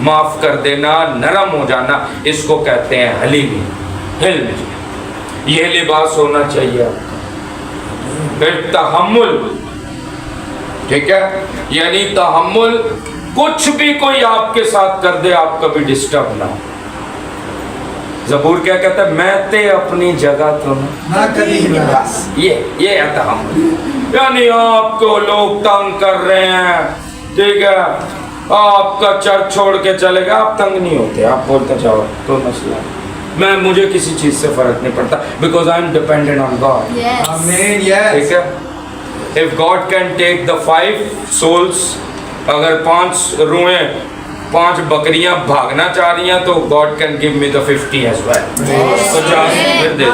माफ कर देना, नरम हो जाना, इसको कहते हैं हलीमी, हिल्म। ये लिबास होना चाहिए आपका। फिर तहम्मुल, ठीक है, यानी तहम्मुल, कुछ भी कोई आपके साथ कर दे आप कभी डिस्टर्ब ना हो। ज़बूर क्या कहता है? मैं ते अपनी जगह तो ना कभी बस। ये है तहम्मुल, यानी आपको लोग तंग कर रहे हैं, ठीक है, आपका चर्च छोड़ के चले गए, आप तंग नहीं होते, आप बोलते जाओ कोई मसला नहीं, मुझे किसी चीज से फर्क नहीं पड़ता, because I am dependent on God, आमीन, ठीक है। If God can take the 5 souls, अगर 5 रूहें 5 बकरियां भागना चाह रही हैं तो God can give me the 50 as well, 50 फिर दे दे।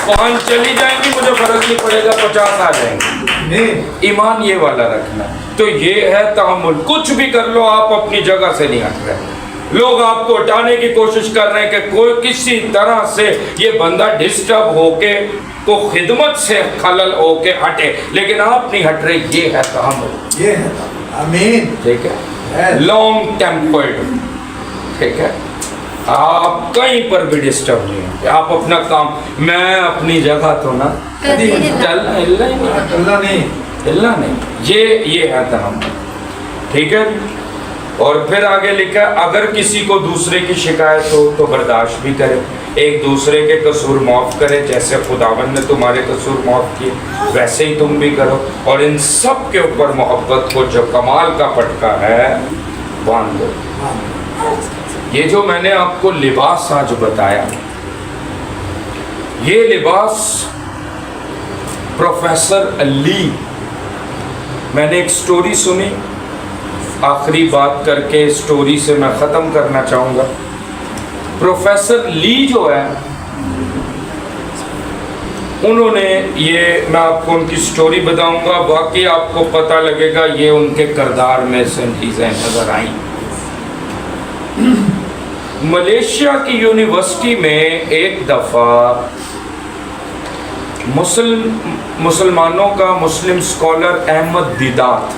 5 चली जाएंगी मुझे फर्क नहीं पड़ेगा, 50 आ जाएंगे। ईमान ये वाला रखना, तो ये है तहम्मुल। कुछ भी कर लो आप अपनी जगह से नहीं हट रहे। लोग आपको हटाने की कोशिश कर रहे हैं कि कोई किसी तरह से ये बंदा डिस्टर्ब होके तो खिदमत से खलल होके हटे, लेकिन आप नहीं हट रहे। ये है तहम्मुल, ये है, आमीन, ठीक है। लॉन्ग टेम्पर्ड, ठीक है, आप कहीं पर भी डिस्टर्ब नहीं है, आप अपना काम, मैं अपनी जगह तो ना हिलना नहीं, ये है तहम्मुल, ठीक है। और फिर आगे लिखा, अगर किसी को दूसरे की शिकायत हो तो बर्दाश्त भी करे, एक दूसरे के कसूर माफ करे, जैसे खुदावंद ने तुम्हारे कसूर माफ किए वैसे ही तुम भी करो, और इन सब के ऊपर मोहब्बत को जो कमाल का पटका है बांध दो। ये जो मैंने आपको लिबास आज बताया, ये लिबास प्रोफेसर अली, मैंने एक स्टोरी सुनी, आखिरी बात करके स्टोरी से मैं ख़त्म करना चाहूँगा। प्रोफेसर ली जो है, उन्होंने ये, मैं आपको उनकी स्टोरी बताऊँगा, बाकी आपको पता लगेगा ये उनके किरदार में से चीज़ें नज़र आई। मलेशिया की यूनिवर्सिटी में एक दफ़ा मुसलमानों का मुस्लिम स्कॉलर अहमद दीदात,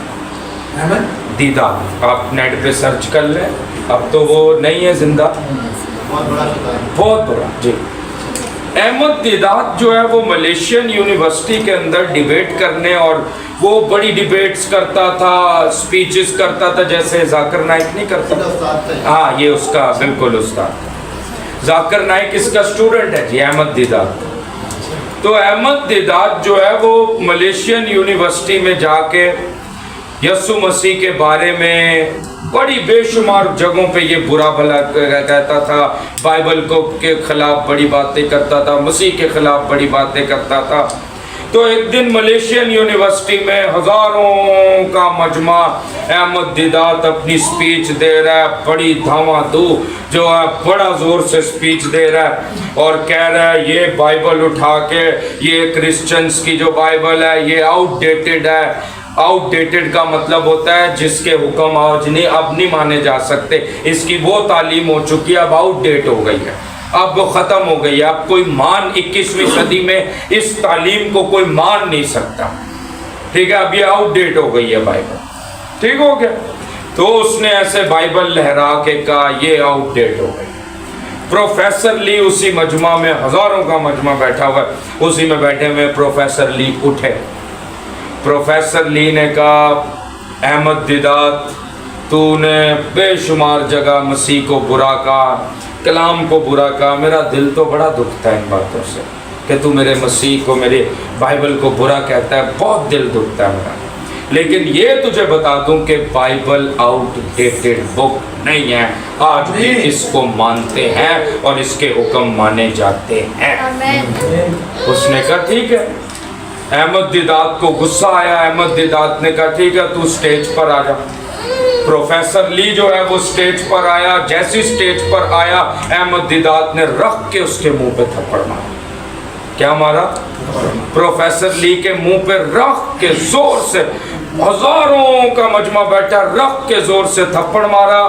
आप नेट पे सर्च कर लें, अब तो वो नहीं है जिंदा, बहुत बड़ा जी। अहमद दीदात जो है वो मलेशियन यूनिवर्सिटी के अंदर डिबेट करने, और वो बड़ी डिबेट्स करता था, स्पीचेस करता था, जैसे जाकिर नाइक नहीं करता। हाँ, ये उसका बिल्कुल उस्ताद। जाकिर नाइक इसका स्टूडेंट है जी, अहमद दीदात। तो अहमद दीदात जो है वो मलेशियन यूनिवर्सिटी में जाके यस्सु मसीह के बारे में बड़ी बेशुमार जगहों पे ये बुरा भला कहता था, बाइबल को के खिलाफ बड़ी बातें करता था, मसीह के खिलाफ बड़ी बातें करता था। तो एक दिन मलेशियन यूनिवर्सिटी में हज़ारों का मजमा अहमद दीदात अपनी स्पीच दे रहा है, बड़ी धामाधू जो है, बड़ा ज़ोर से स्पीच दे रहा है और कह रहा है ये बाइबल उठा के, ये क्रिश्चियंस की जो बाइबल है ये आउटडेटेड है, आउटडेटेड का मतलब होता है जिसके हुक्म आज नहीं अब नहीं माने जा सकते, इसकी वो तालीम हो चुकी है, अब आउटडेट हो गई है, अब वो ख़त्म हो गई है। अब कोई मान 21वीं सदी में इस तालीम को कोई मान नहीं सकता, ठीक है, अब ये आउटडेट हो गई है बाइबल, ठीक हो गया। तो उसने ऐसे बाइबल लहरा के कहा ये आउटडेट हो गई। प्रोफेसर ली उसी मजमा में, हजारों का मजमा बैठा हुआ है, उसी में बैठे हुए प्रोफेसर ली उठे। प्रोफेसर ली ने कहा अहमद दिदात, तूने बेशुमार जगह मसीह को बुरा कहा, कलाम को बुरा कहा, मेरा दिल तो बड़ा दुखता है इन बातों से कि तू मेरे मसीह को, मेरे बाइबल को बुरा कहता है, बहुत दिल दुखता है मेरा। लेकिन ये तुझे बता दूं कि बाइबल आउटडेटेड बुक नहीं है, आज भी इसको मानते हैं और इसके हुक्म माने जाते हैं। उसने कहा ठीक है। अहमद दिदात को गुस्सा आया, अहमद दिदात ने कहा ठीक है तू स्टेज पर आ जा। प्रोफेसर ली जो है वो स्टेज पर आया, जैसी स्टेज पर आया अहमद दिदात ने रख के उसके मुंह पे थप्पड़ मारा। क्या मारा? प्रोफेसर ली के मुंह पे रख के जोर से, हजारों का मजमा बैठा, रख के जोर से थप्पड़ मारा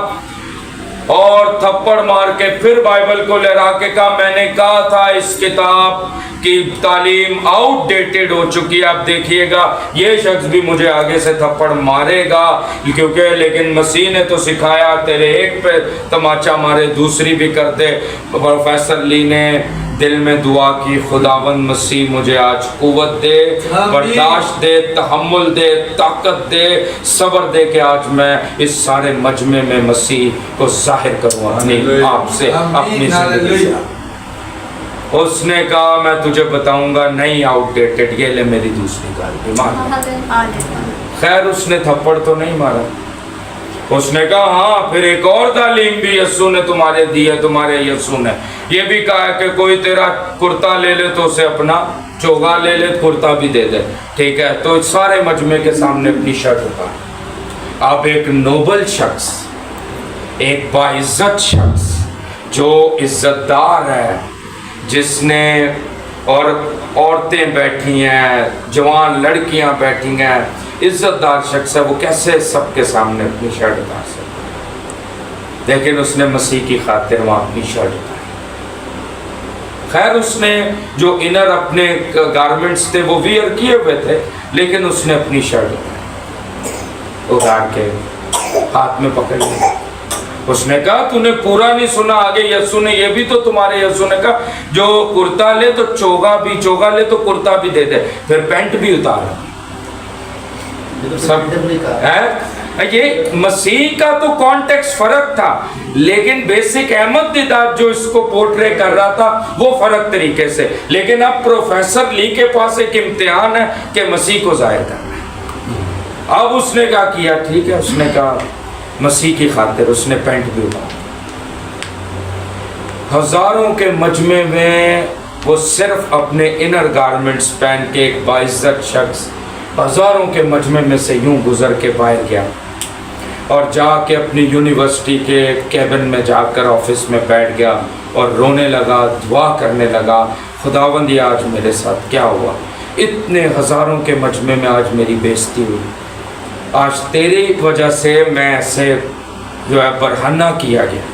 और थप्पड़ मार के फिर बाइबल को लहरा के कहा मैंने कहा था इस किताब की तालीम आउटडेटेड हो चुकी है, अब देखिएगा ये शख्स भी मुझे आगे से थप्पड़ मारेगा, क्योंकि लेकिन मसीह ने तो सिखाया तेरे एक पे तमाचा मारे दूसरी भी कर दे। प्रोफेसर ली ने दिल में दुआ की, खुदावंद मसीह मुझे आज कुव्वत दे, बर्दाश्त दे, तहम्मुल दे, ताकत दे, सब्र दे कि आज मैं इस सारे मजमे में मसीह को जाहिर करूँ अपने आप से, अपनी जिंदगी से। उसने कहा मैं तुझे बताऊंगा नहीं आउटडेटेड, ये ले मेरी दूसरी गाली मान। खैर उसने थप्पड़ तो नहीं मारा, उसने कहा हाँ फिर एक और तालीम भी यस्सु ने तुम्हारे दी है, तुम्हारे यस्सु ने ये भी कहा है कि कोई तेरा कुर्ता ले ले तो उसे अपना चोगा ले ले, कुर्ता भी दे दे, ठीक है। तो सारे मजमे के सामने अपनी शर्ट उतार। अब एक नोबल शख्स, एक बाइज्जत शख्स जो इज्जतदार है, जिसने और औरतें बैठी हैं, जवान लड़कियां बैठी हैं, इज्जतदार शख्स है, वो कैसे सबके सामने अपनी शर्ट उतार सकता है? लेकिन उसने मसीह की खातिर वहाँ अपनी शर्ट उतारी। खैर उसने जो इनर अपने गारमेंट्स थे वो वियर किए हुए थे, लेकिन उसने अपनी शर्ट उतार के हाथ में पकड़ ली। उसने कहा तूने पूरा नहीं सुना, आगे यस्सु ने ये भी तो तुम्हारे यस्सु ने कहा जो कुर्ता ले तो चोगा भी, चोगा ले तो कुर्ता भी दे दे, फिर पैंट भी उतार सब है। ये मसीह का तो कॉन्टेक्स्ट फर्क था, लेकिन बेसिक अहमद दिदात जो इसको पोर्ट्रे कर रहा था वो फर्क तरीके से। लेकिन अब प्रोफेसर ली के पास एक इम्तिहान है कि मसीह को जाहिर करना है। अब उसने क्या किया, ठीक है, उसने कहा मसीह की खातिर उसने पैंट भी उतारा। हजारों के मजमे में वो सिर्फ अपने इनर गारमेंट्स पहन के एक बाइज्जत शख्स हजारों के मजमे में से यूं गुजर के बाहर गया और जाके अपनी यूनिवर्सिटी के कैबिन में जाकर ऑफिस में बैठ गया और रोने लगा, दुआ करने लगा, खुदावंद ये आज मेरे साथ क्या हुआ, इतने हजारों के मजमे में आज मेरी बेइज्जती हुई, आज तेरी वजह से मैं ऐसे जो है बरहना किया गया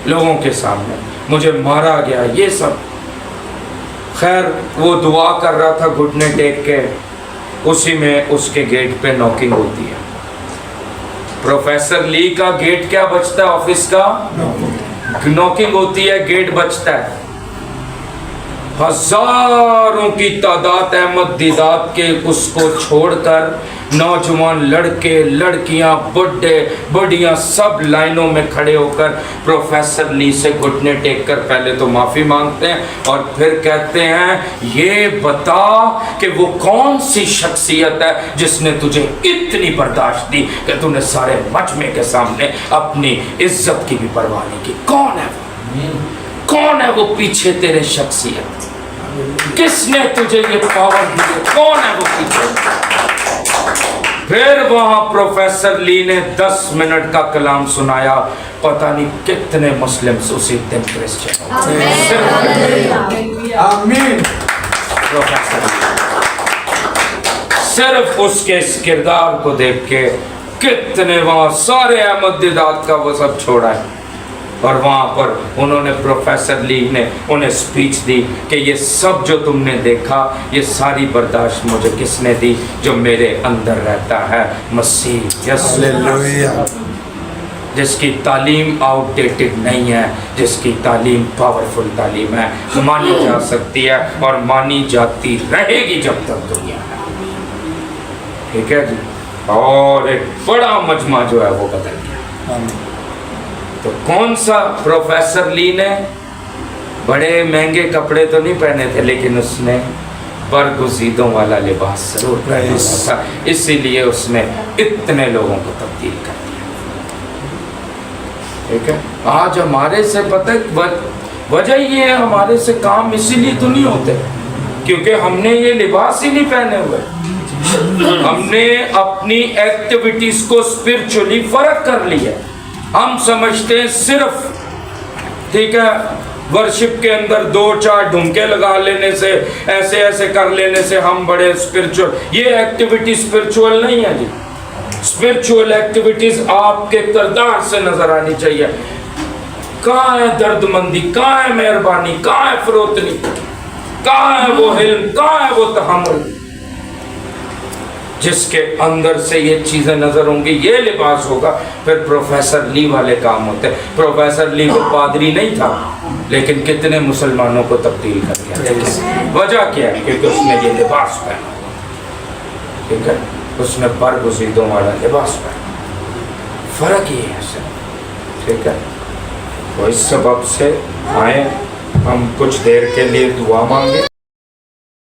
लोगों के सामने, मुझे मारा गया, ये सब। खैर वो दुआ कर रहा था घुटने टेक के, उसी में उसके गेट पे नॉकिंग होती है। प्रोफेसर ली का गेट क्या बजता है ऑफिस का, नॉकिंग होती है, गेट बजता है। हजारों की तादाद अहमद दिदात के उसको छोड़कर नौजवान लड़के लड़कियां बुढ़े बुढ़ियां सब लाइनों में खड़े होकर प्रोफेसर ली से घुटने टेक कर पहले तो माफ़ी मांगते हैं और फिर कहते हैं ये बता कि वो कौन सी शख्सियत है जिसने तुझे इतनी बर्दाश्त दी कि तूने सारे मजमे के सामने अपनी इज्जत की भी परवाह नहीं की। कौन है वो, कौन है वो पीछे तेरे शख्सियत, किसने तुझे ये पावर दी, कौन है वो पीछे? फिर वहां प्रोफेसर ली ने 10 मिनट का कलाम सुनाया, पता नहीं कितने मुस्लिम्स उसी दिन क्रिश्चियन। आमीन। صرف اس کے اس کردار کو دیکھ کے کتنے وہاں سارے احمد دیدات کا وہ سب چھوڑا ہے، اور وہاں پر انہوں نے پروفیسر لی نے انہیں سپیچ دی کہ یہ سب جو تم نے دیکھا یہ ساری برداشت مجھے کس نے دی؟ جو میرے اندر رہتا ہے، مسیح یسوع، جس کی تعلیم آؤٹ ڈیٹڈ نہیں ہے، جس کی تعلیم پاورفل تعلیم ہے، مانی جا سکتی ہے اور مانی جاتی رہے گی جب تک دنیا ہے۔ ٹھیک ہے جی، اور ایک بڑا مجمع جو ہے وہ بدل گیا۔ تو کون سا؟ پروفیسر لی نے بڑے مہنگے کپڑے تو نہیں پہنے تھے، لیکن اس نے برگزیدوں والا لباس ضرور پہنا تھا، اسی لیے اس نے اتنے لوگوں کو تبدیل کر دیا۔ ٹھیک ہے، آج ہمارے سے پتہ وجہ یہ ہے، ہمارے سے کام اسی لیے تو نہیں ہوتے کیونکہ ہم نے یہ لباس ہی نہیں پہنے ہوئے۔ ہم نے اپنی ایکٹیویٹیز کو اسپرچولی فرق کر لیا۔ ہم سمجھتے ہیں صرف، ٹھیک ہے، ورشپ کے اندر 2-4 ڈھمکے لگا لینے سے، ایسے ایسے کر لینے سے ہم بڑے اسپرچول۔ یہ ایکٹیویٹی اسپرچول نہیں ہے جی۔ اسپرچول ایکٹیویٹیز آپ کے کردار سے نظر آنی چاہیے۔ کہاں ہے درد مندی، کہاں ہے مہربانی، کہاں ہے فروتنی، کہاں ہے وہ حلم، کہاں ہے وہ تحمل؟ جس کے اندر سے یہ چیزیں نظر ہوں گی، یہ لباس ہوگا، پھر پروفیسر لی والے کام ہوتے۔ پروفیسر لی کو پادری نہیں تھا، لیکن کتنے مسلمانوں کو تبدیل کر دیا۔ وجہ کیا ہے؟ کیونکہ اس نے یہ لباس پہنا، ٹھیک ہے، اس نے برگزیدوں والا لباس پہنا۔ فرق یہ ہے سر، ٹھیک ہے۔ تو اس سبب سے آئیں ہم کچھ دیر کے لیے دعا مانگیں۔